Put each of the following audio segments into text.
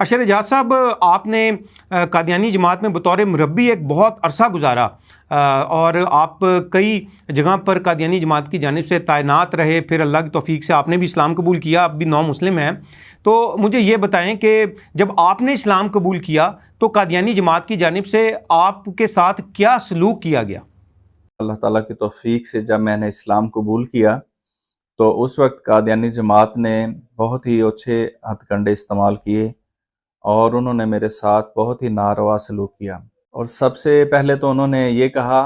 ارشد اجاز صاحب، آپ نے قادیانی جماعت میں بطور مربی ایک بہت عرصہ گزارا، اور آپ کئی جگہ پر قادیانی جماعت کی جانب سے تعینات رہے، پھر اللہ کی توفیق سے آپ نے بھی اسلام قبول کیا، اب بھی نو مسلم ہیں۔ تو مجھے یہ بتائیں کہ جب آپ نے اسلام قبول کیا تو قادیانی جماعت کی جانب سے آپ کے ساتھ کیا سلوک کیا گیا؟ اللہ تعالیٰ کی توفیق سے جب میں نے اسلام قبول کیا تو اس وقت قادیانی جماعت نے بہت ہی اچھے ہتھ کنڈے استعمال کیے اور انہوں نے میرے ساتھ بہت ہی ناروا سلوک کیا۔ اور سب سے پہلے تو انہوں نے یہ کہا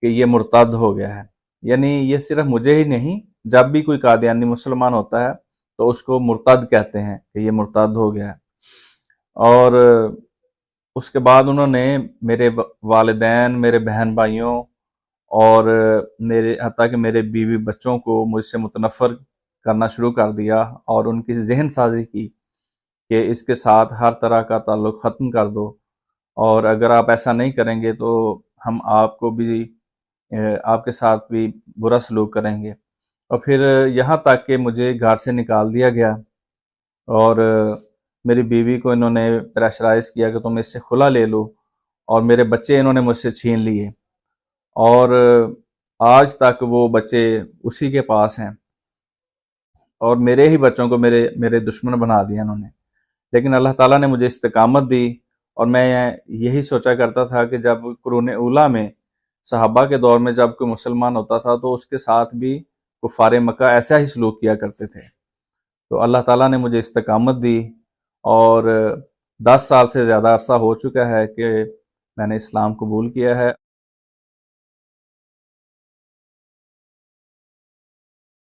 کہ یہ مرتد ہو گیا ہے، یعنی یہ صرف مجھے ہی نہیں، جب بھی کوئی قادیانی مسلمان ہوتا ہے تو اس کو مرتد کہتے ہیں کہ یہ مرتد ہو گیا ہے۔ اور اس کے بعد انہوں نے میرے والدین، میرے بہن بھائیوں اور حتیٰ کہ میرے بیوی بچوں کو مجھ سے متنفر کرنا شروع کر دیا اور ان کی ذہن سازی کی کہ اس کے ساتھ ہر طرح کا تعلق ختم کر دو، اور اگر آپ ایسا نہیں کریں گے تو ہم آپ کو بھی آپ کے ساتھ بھی برا سلوک کریں گے۔ اور پھر یہاں تک کہ مجھے گھر سے نکال دیا گیا، اور میری بیوی کو انہوں نے پریشرائز کیا کہ تم اس سے خلا لے لو، اور میرے بچے انہوں نے مجھ سے چھین لیے، اور آج تک وہ بچے اسی کے پاس ہیں، اور میرے ہی بچوں کو میرے دشمن بنا دیا انہوں نے۔ لیکن اللہ تعالیٰ نے مجھے استقامت دی، اور میں یہی سوچا کرتا تھا کہ جب قرون اولیٰ میں صحابہ کے دور میں جب کوئی مسلمان ہوتا تھا تو اس کے ساتھ بھی کفار مکہ ایسا ہی سلوک کیا کرتے تھے۔ تو اللہ تعالیٰ نے مجھے استقامت دی، اور 10 سال سے زیادہ عرصہ ہو چکا ہے کہ میں نے اسلام قبول کیا ہے۔